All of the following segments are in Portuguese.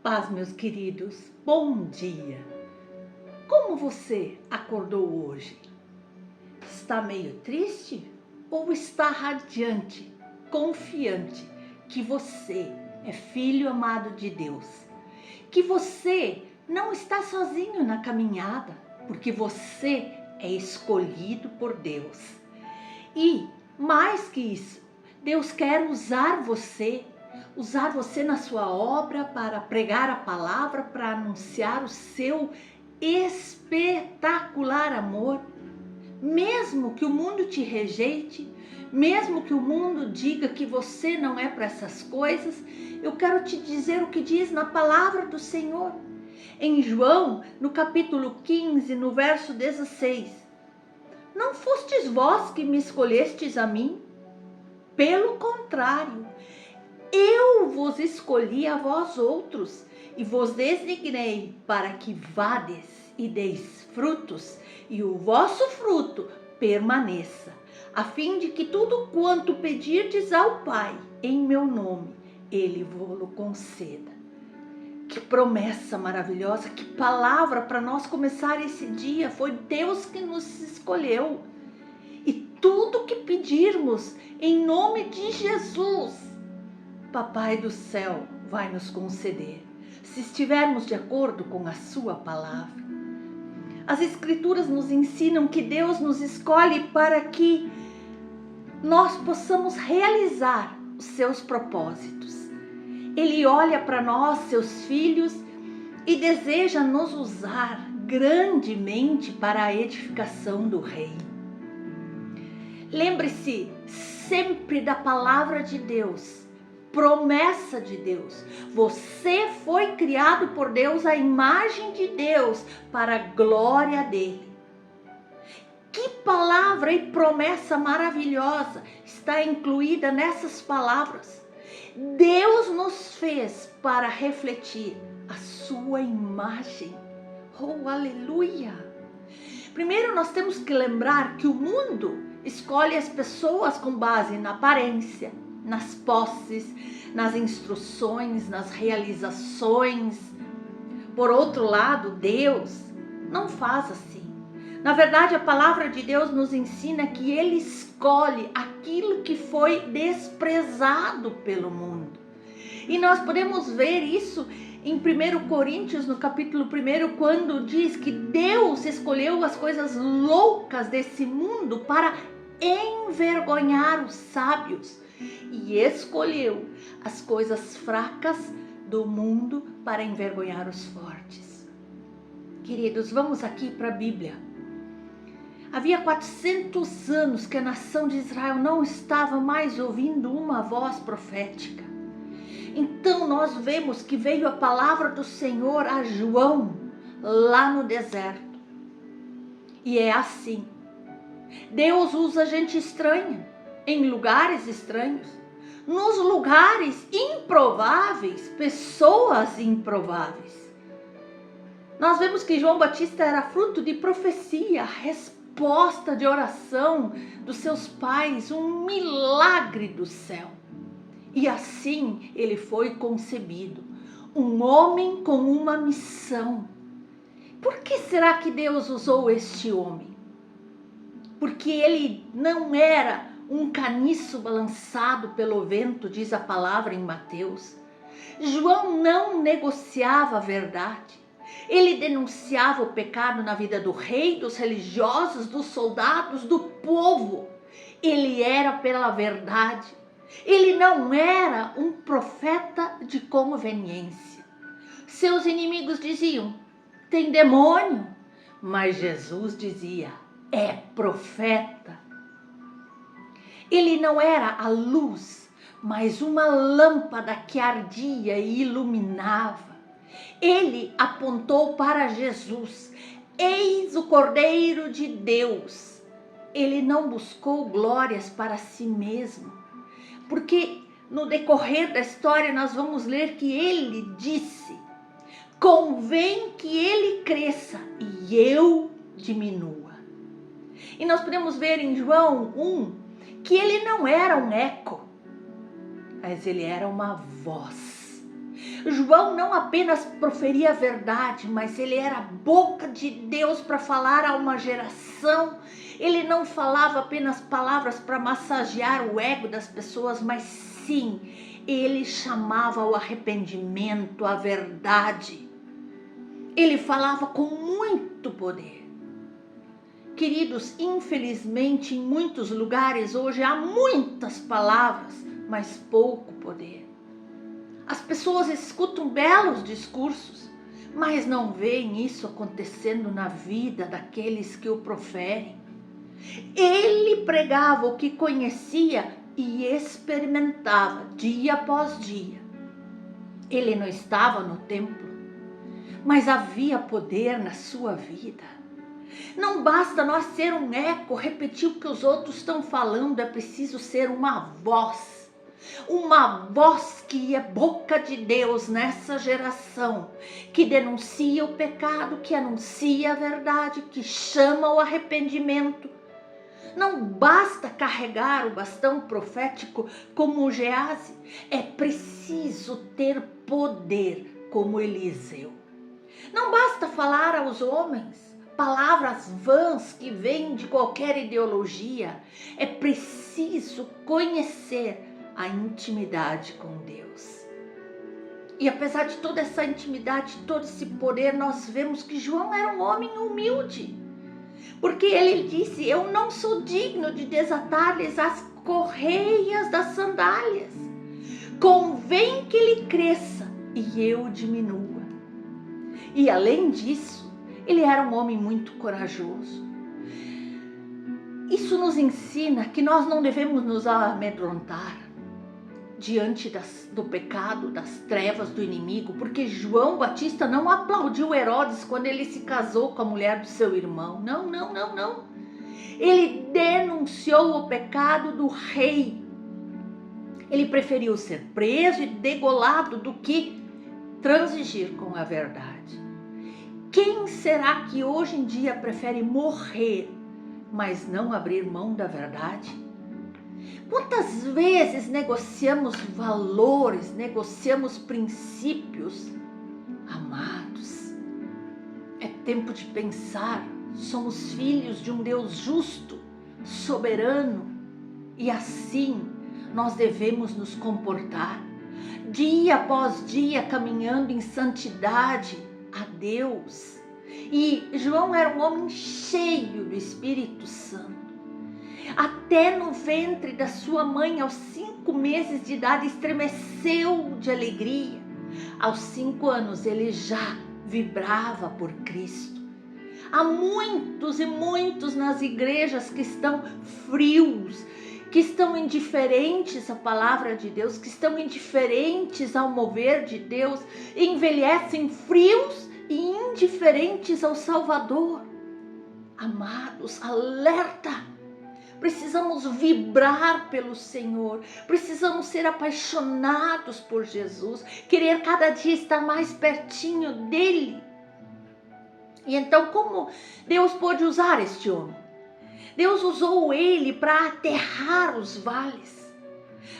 Paz, meus queridos, bom dia! Como você acordou hoje? Está meio triste ou está radiante, confiante que você é filho amado de Deus? Que você não está sozinho na caminhada, porque você é escolhido por Deus. E, mais que isso, Deus quer usar você na sua obra para pregar a palavra, para anunciar o seu espetacular amor. Mesmo que o mundo te rejeite, mesmo que o mundo diga que você não é para essas coisas, eu quero te dizer o que diz na palavra do Senhor. Em João, no capítulo 15, no verso 16. Não fostes vós que me escolhestes a mim? Pelo contrário, eu vos escolhi a vós outros e vos designei para que vades e deis frutos e o vosso fruto permaneça, a fim de que tudo quanto pedirdes ao Pai em meu nome, Ele vos conceda. Que promessa maravilhosa, que palavra para nós começar esse dia. Foi Deus que nos escolheu. E tudo que pedirmos em nome de Jesus, Papai do céu vai nos conceder, se estivermos de acordo com a sua palavra. As Escrituras nos ensinam que Deus nos escolhe para que nós possamos realizar os seus propósitos. Ele olha para nós, seus filhos, e deseja nos usar grandemente para a edificação do reino. Lembre-se sempre da palavra de Deus, promessa de Deus. Você foi criado por Deus, à imagem de Deus, para a glória dele. Que palavra e promessa maravilhosa está incluída nessas palavras. Deus nos fez para refletir a sua imagem. Oh, aleluia! Primeiro nós temos que lembrar que o mundo escolhe as pessoas com base na aparência, nas posses, nas instruções, nas realizações. Por outro lado, Deus não faz assim. Na verdade, a palavra de Deus nos ensina que Ele escolhe aquilo que foi desprezado pelo mundo. E nós podemos ver isso em 1 Coríntios, no capítulo 1, quando diz que Deus escolheu as coisas loucas desse mundo para envergonhar os sábios e escolheu as coisas fracas do mundo para envergonhar os fortes. Queridos, vamos aqui para a Bíblia. Havia 400 anos que a nação de Israel não estava mais ouvindo uma voz profética. Então nós vemos que veio a palavra do Senhor a João lá no deserto. E é assim. Deus usa gente estranha, em lugares estranhos, nos lugares improváveis, pessoas improváveis. Nós vemos que João Batista era fruto de profecia, resposta de oração dos seus pais, um milagre do céu. E assim ele foi concebido, um homem com uma missão. Por que será que Deus usou este homem? Porque ele não era um caniço balançado pelo vento, diz a palavra em Mateus. João não negociava a verdade. Ele denunciava o pecado na vida do rei, dos religiosos, dos soldados, do povo. Ele era pela verdade. Ele não era um profeta de conveniência. Seus inimigos diziam, tem demônio. Mas Jesus dizia, é profeta. Ele não era a luz, mas uma lâmpada que ardia e iluminava. Ele apontou para Jesus. Eis o Cordeiro de Deus. Ele não buscou glórias para si mesmo. Porque no decorrer da história nós vamos ler que ele disse, convém que ele cresça e eu diminua. E nós podemos ver em João 1 que ele não era um eco, mas ele era uma voz. João não apenas proferia a verdade, mas ele era a boca de Deus para falar a uma geração. Ele não falava apenas palavras para massagear o ego das pessoas, mas sim, ele chamava o arrependimento, a verdade. Ele falava com muito poder. Queridos, infelizmente em muitos lugares hoje há muitas palavras, mas pouco poder. As pessoas escutam belos discursos, mas não veem isso acontecendo na vida daqueles que o proferem. Ele pregava o que conhecia e experimentava dia após dia. Ele não estava no templo, mas havia poder na sua vida. Não basta nós ser um eco, repetir o que os outros estão falando, é preciso ser uma voz que é boca de Deus nessa geração, que denuncia o pecado, que anuncia a verdade, que chama o arrependimento. Não basta carregar o bastão profético como Geazi, é preciso ter poder como Eliseu. Não basta falar aos homens palavras vãs que vêm de qualquer ideologia, é preciso conhecer a intimidade com Deus. E apesar de toda essa intimidade, todo esse poder, nós vemos que João era um homem humilde. Porque ele disse, eu não sou digno de desatar-lhes as correias das sandálias. Convém que ele cresça e eu diminua. E além disso, ele era um homem muito corajoso. Isso nos ensina que nós não devemos nos amedrontar diante do pecado, das trevas do inimigo, porque João Batista não aplaudiu Herodes quando ele se casou com a mulher do seu irmão. Não. Ele denunciou o pecado do rei. Ele preferiu ser preso e degolado do que transigir com a verdade. Quem será que hoje em dia prefere morrer, mas não abrir mão da verdade? Quantas vezes negociamos valores, negociamos princípios? Amados, é tempo de pensar, somos filhos de um Deus justo, soberano, e assim nós devemos nos comportar, dia após dia caminhando em santidade a Deus. E João era um homem cheio do Espírito Santo. Até no ventre da sua mãe, aos 5 meses de idade, estremeceu de alegria. Aos 5 anos ele já vibrava por Cristo. Há muitos e muitos nas igrejas que estão frios, que estão indiferentes à palavra de Deus, que estão indiferentes ao mover de Deus, envelhecem frios e indiferentes ao Salvador. Amados, alerta! Precisamos vibrar pelo Senhor, precisamos ser apaixonados por Jesus, querer cada dia estar mais pertinho dele. E então, como Deus pôde usar este homem? Deus usou ele para aterrar os vales.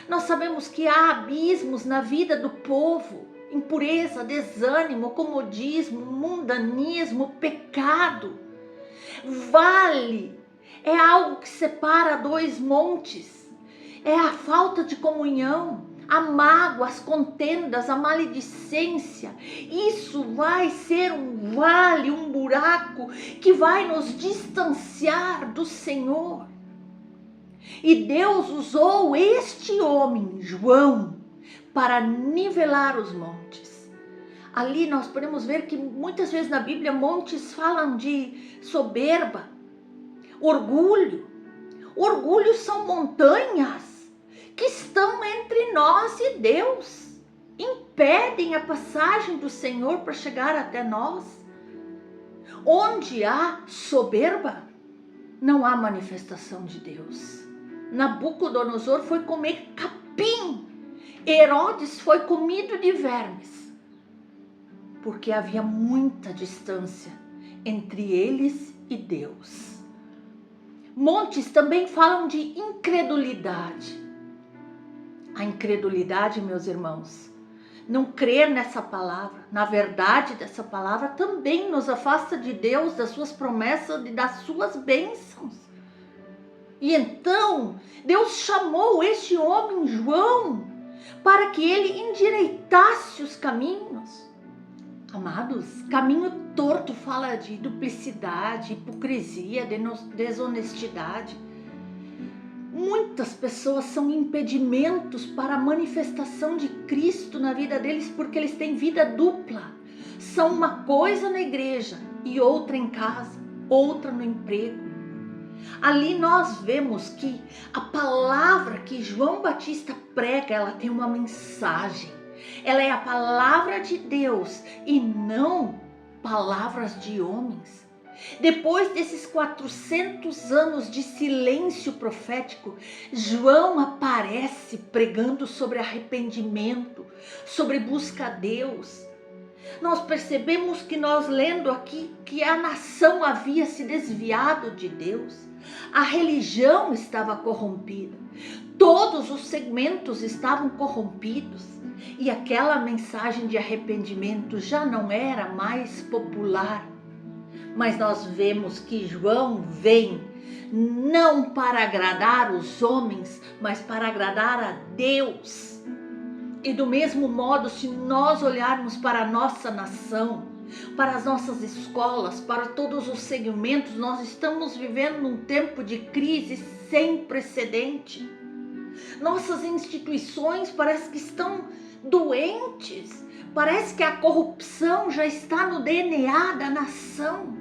Nós sabemos que há abismos na vida do povo, impureza, desânimo, comodismo, mundanismo, pecado. Vale é algo que separa 2 montes, é a falta de comunhão, a mágoa, as contendas, a maledicência. Isso vai ser um vale, um buraco que vai nos distanciar do Senhor. E Deus usou este homem, João, para nivelar os montes. Ali nós podemos ver que muitas vezes na Bíblia montes falam de soberba, orgulho. Orgulho são montanhas que estão entre nós e Deus, impedem a passagem do Senhor para chegar até nós. Onde há soberba, não há manifestação de Deus. Nabucodonosor foi comer capim, Herodes foi comido de vermes, porque havia muita distância entre eles e Deus. Montes também falam de incredulidade. A incredulidade, meus irmãos, não crer nessa palavra, na verdade dessa palavra, também nos afasta de Deus, das suas promessas e das suas bênçãos. E então, Deus chamou este homem, João, para que ele endireitasse os caminhos. Amados, caminho torto fala de duplicidade, hipocrisia, desonestidade. Muitas pessoas são impedimentos para a manifestação de Cristo na vida deles porque eles têm vida dupla. São uma coisa na igreja e outra em casa, outra no emprego. Ali nós vemos que a palavra que João Batista prega, ela tem uma mensagem. Ela é a palavra de Deus e não palavras de homens. Depois desses 400 anos de silêncio profético, João aparece pregando sobre arrependimento, sobre busca a Deus. Nós percebemos que nós lendo aqui que a nação havia se desviado de Deus. A religião estava corrompida. Todos os segmentos estavam corrompidos. E aquela mensagem de arrependimento já não era mais popular. Mas nós vemos que João vem não para agradar os homens, mas para agradar a Deus. E do mesmo modo, se nós olharmos para a nossa nação, para as nossas escolas, para todos os segmentos, nós estamos vivendo num tempo de crise sem precedente. Nossas instituições parece que estão doentes, parece que a corrupção já está no DNA da nação.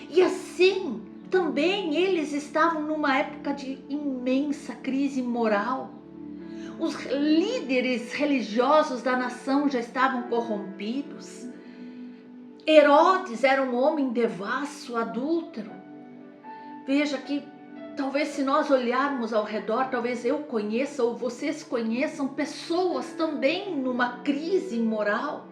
E assim, também eles estavam numa época de imensa crise moral. Os líderes religiosos da nação já estavam corrompidos. Herodes era um homem devasso, adúltero. Veja que talvez se nós olharmos ao redor, talvez eu conheça ou vocês conheçam pessoas também numa crise moral.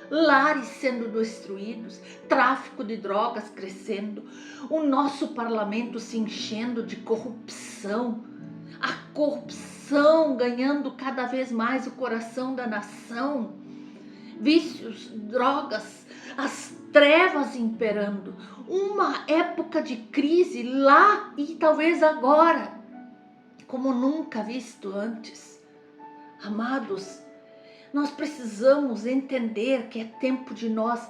Lares sendo destruídos, tráfico de drogas crescendo, o nosso parlamento se enchendo de corrupção, a corrupção ganhando cada vez mais o coração da nação, vícios, drogas, as trevas imperando, uma época de crise lá e talvez agora, como nunca visto antes. Amados, nós precisamos entender que é tempo de nós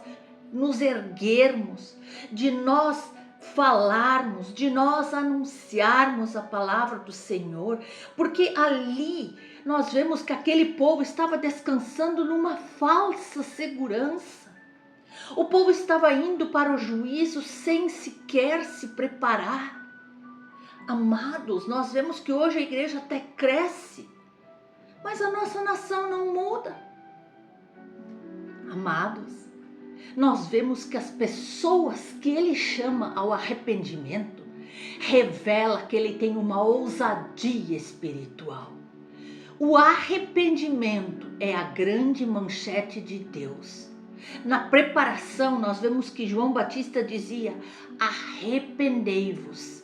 nos erguermos, de nós falarmos, de nós anunciarmos a palavra do Senhor, porque ali nós vemos que aquele povo estava descansando numa falsa segurança. O povo estava indo para o juízo sem sequer se preparar. Amados, nós vemos que hoje a igreja até cresce, mas a nossa nação não muda. Amados, nós vemos que as pessoas que ele chama ao arrependimento, revela que ele tem uma ousadia espiritual. O arrependimento é a grande manchete de Deus. Na preparação, nós vemos que João Batista dizia: arrependei-vos.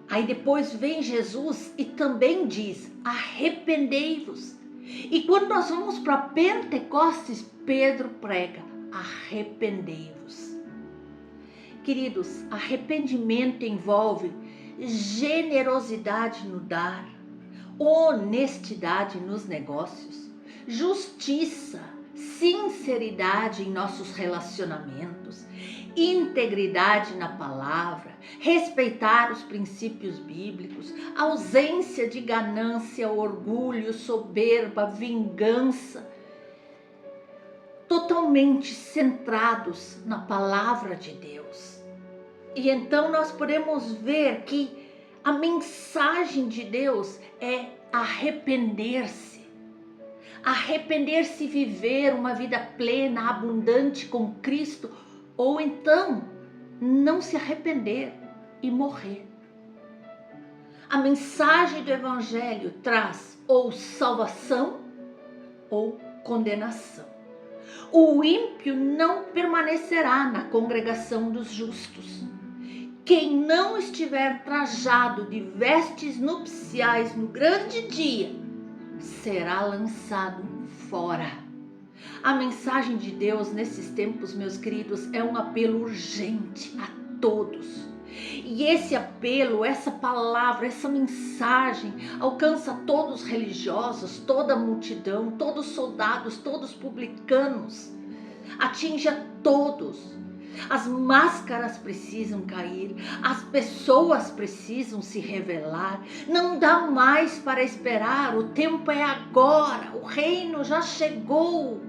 Aí depois vem Jesus e também diz: arrependei-vos. E quando nós vamos para Pentecostes, Pedro prega: arrependei-vos. Queridos, arrependimento envolve generosidade no dar, honestidade nos negócios, justiça, sinceridade em nossos relacionamentos, integridade na palavra, respeitar os princípios bíblicos, ausência de ganância, orgulho, soberba, vingança, totalmente centrados na palavra de Deus. E então nós podemos ver que a mensagem de Deus é arrepender-se. Arrepender-se e viver uma vida plena, abundante com Cristo, ou então não se arrepender e morrer. A mensagem do Evangelho traz ou salvação ou condenação. O ímpio não permanecerá na congregação dos justos. Quem não estiver trajado de vestes nupciais no grande dia será lançado no fora. A mensagem de Deus nesses tempos, meus queridos, é um apelo urgente a todos. E esse apelo, essa palavra, essa mensagem alcança todos os religiosos, toda a multidão, todos os soldados, todos os publicanos. Atinge a todos. As máscaras precisam cair, as pessoas precisam se revelar. Não dá mais para esperar, o tempo é agora, o reino já chegou.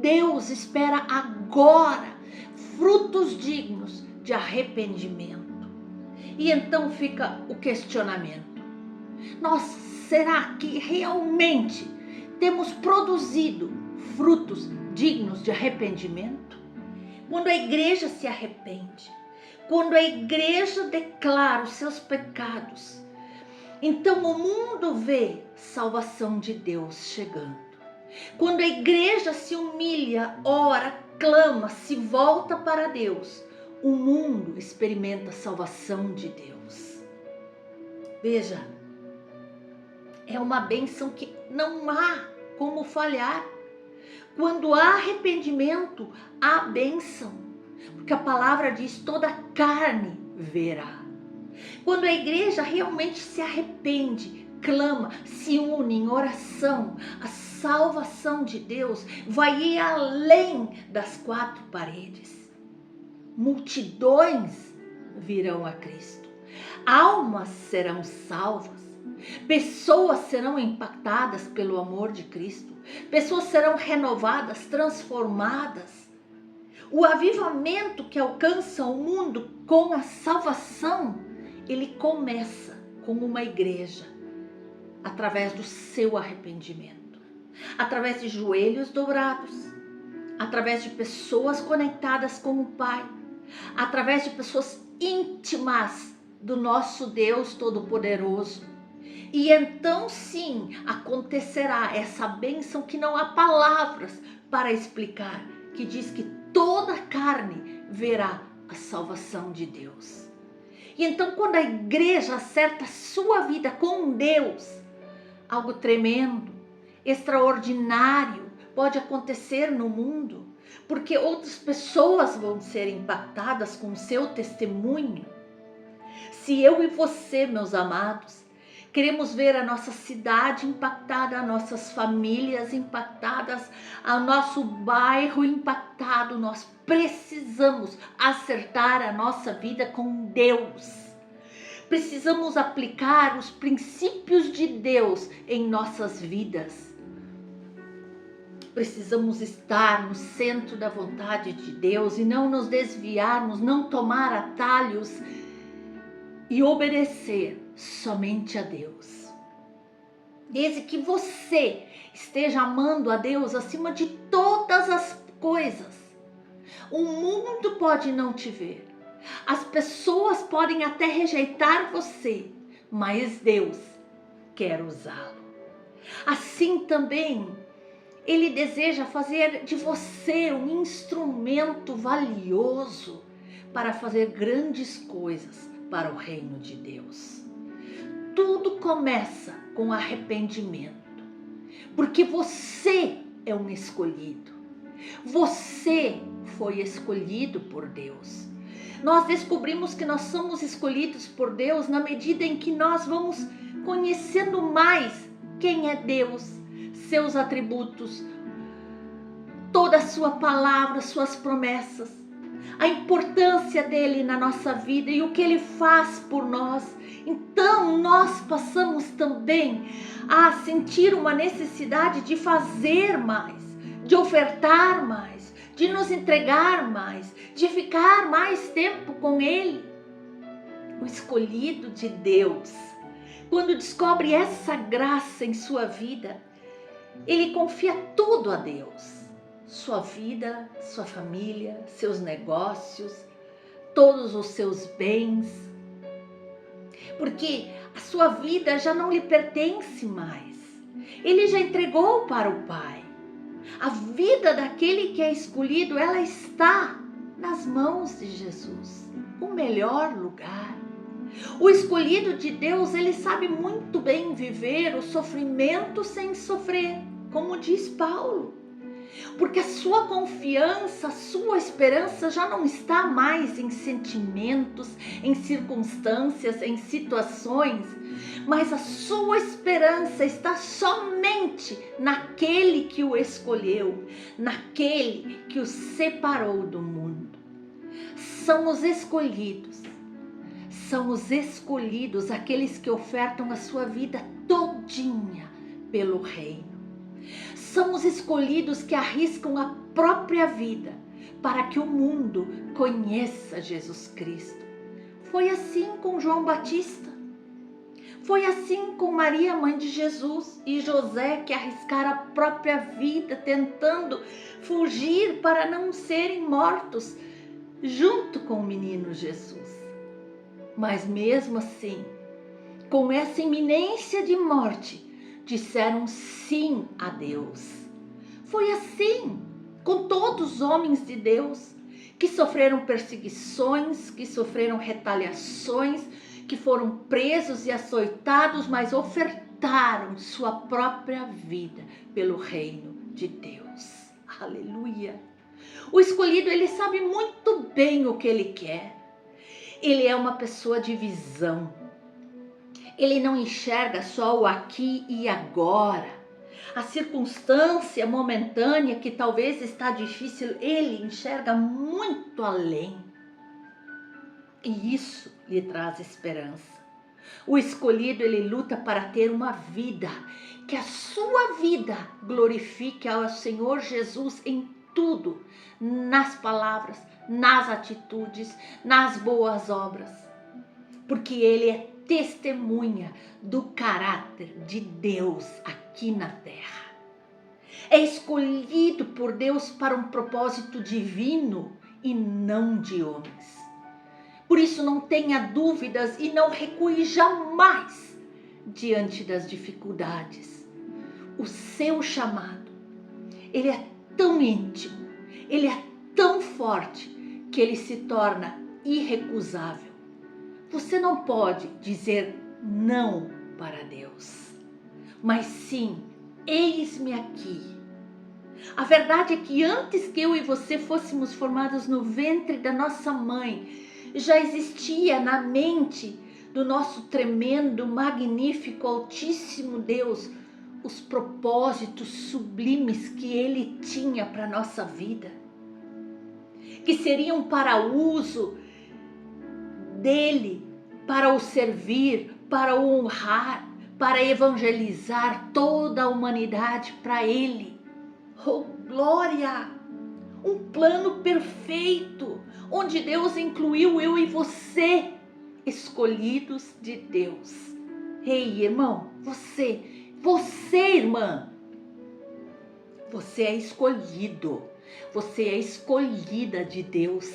Deus espera agora frutos dignos de arrependimento. E então fica o questionamento: será que realmente temos produzido frutos dignos de arrependimento? Quando a igreja se arrepende, quando a igreja declara os seus pecados, então o mundo vê salvação de Deus chegando. Quando a igreja se humilha, ora, clama, se volta para Deus, o mundo experimenta a salvação de Deus. Veja, é uma bênção que não há como falhar. Quando há arrependimento, há bênção, porque a palavra diz: toda carne verá. Quando a igreja realmente se arrepende, clama, se une em oração, a salvação de Deus vai ir além das quatro paredes. Multidões virão a Cristo, almas serão salvas, pessoas serão impactadas pelo amor de Cristo, pessoas serão renovadas, transformadas. O avivamento que alcança o mundo com a salvação, ele começa com uma igreja, através do seu arrependimento, através de joelhos dobrados, através de pessoas conectadas com o Pai, através de pessoas íntimas do nosso Deus Todo-Poderoso. E então sim acontecerá essa bênção que não há palavras para explicar, que diz que toda carne verá a salvação de Deus. E então quando a igreja acerta sua vida com Deus, algo tremendo, extraordinário pode acontecer no mundo, porque outras pessoas vão ser impactadas com o seu testemunho. Se eu e você, meus amados, queremos ver a nossa cidade impactada, as nossas famílias impactadas, o nosso bairro impactado, nós precisamos acertar a nossa vida com Deus. Precisamos aplicar os princípios de Deus em nossas vidas. Precisamos estar no centro da vontade de Deus e não nos desviarmos, não tomar atalhos e obedecer somente a Deus. Desde que você esteja amando a Deus acima de todas as coisas. O mundo pode não te ver, as pessoas podem até rejeitar você, mas Deus quer usá-lo. Assim também, Ele deseja fazer de você um instrumento valioso para fazer grandes coisas para o reino de Deus. Tudo começa com arrependimento, porque você é um escolhido. Você foi escolhido por Deus. Nós descobrimos que nós somos escolhidos por Deus na medida em que nós vamos conhecendo mais quem é Deus, seus atributos, toda a sua palavra, suas promessas, a importância dele na nossa vida e o que ele faz por nós. Então nós passamos também a sentir uma necessidade de fazer mais, de ofertar mais, de nos entregar mais, de ficar mais tempo com ele. O escolhido de Deus, quando descobre essa graça em sua vida, ele confia tudo a Deus. Sua vida, sua família, seus negócios, todos os seus bens. Porque a sua vida já não lhe pertence mais. Ele já entregou para o Pai. A vida daquele que é escolhido, ela está nas mãos de Jesus. O melhor lugar. O escolhido de Deus, ele sabe muito bem viver o sofrimento sem sofrer, como diz Paulo. Porque a sua confiança, a sua esperança já não está mais em sentimentos, em circunstâncias, em situações, mas a sua esperança está somente naquele que o escolheu, naquele que o separou do mundo. São os escolhidos, aqueles que ofertam a sua vida todinha pelo reino. São os escolhidos que arriscam a própria vida para que o mundo conheça Jesus Cristo. Foi assim com João Batista. Foi assim com Maria, mãe de Jesus, e José, que arriscaram a própria vida tentando fugir para não serem mortos junto com o menino Jesus. Mas mesmo assim, com essa iminência de morte, disseram sim a Deus. Foi assim com todos os homens de Deus que sofreram perseguições, que sofreram retaliações, que foram presos e açoitados, mas ofertaram sua própria vida pelo reino de Deus. Aleluia! O escolhido, ele sabe muito bem o que ele quer. Ele é uma pessoa de visão. Ele não enxerga só o aqui e agora. A circunstância momentânea que talvez está difícil, ele enxerga muito além. E isso lhe traz esperança. O escolhido, ele luta para ter uma vida, que a sua vida glorifique ao Senhor Jesus em tudo, nas palavras, nas atitudes, nas boas obras. Porque ele é testemunha do caráter de Deus aqui na terra. É escolhido por Deus para um propósito divino e não de homens. Por isso não tenha dúvidas e não recue jamais diante das dificuldades. O seu chamado, ele é tão íntimo, ele é tão forte que ele se torna irrecusável. Você não pode dizer não para Deus, mas sim, eis-me aqui. A verdade é que antes que eu e você fôssemos formados no ventre da nossa mãe, já existia na mente do nosso tremendo, magnífico, altíssimo Deus os propósitos sublimes que Ele tinha para a nossa vida, que seriam para uso dele, para o servir, para o honrar, para evangelizar toda a humanidade para ele. Oh, glória! Um plano perfeito, onde Deus incluiu eu e você, escolhidos de Deus. Ei, irmão, você, irmã, você é escolhido, você é escolhida de Deus.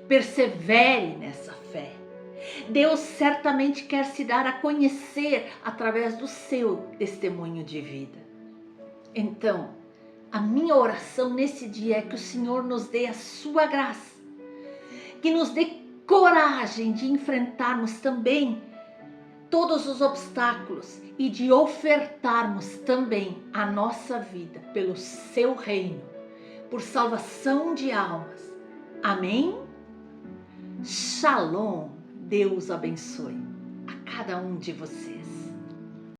Persevere nessa fé. Deus certamente quer se dar a conhecer através do seu testemunho de vida. Então, a minha oração nesse dia é que o Senhor nos dê a sua graça, que nos dê coragem de enfrentarmos também todos os obstáculos e de ofertarmos também a nossa vida pelo seu reino, por salvação de almas. Amém? Shalom, Deus abençoe a cada um de vocês.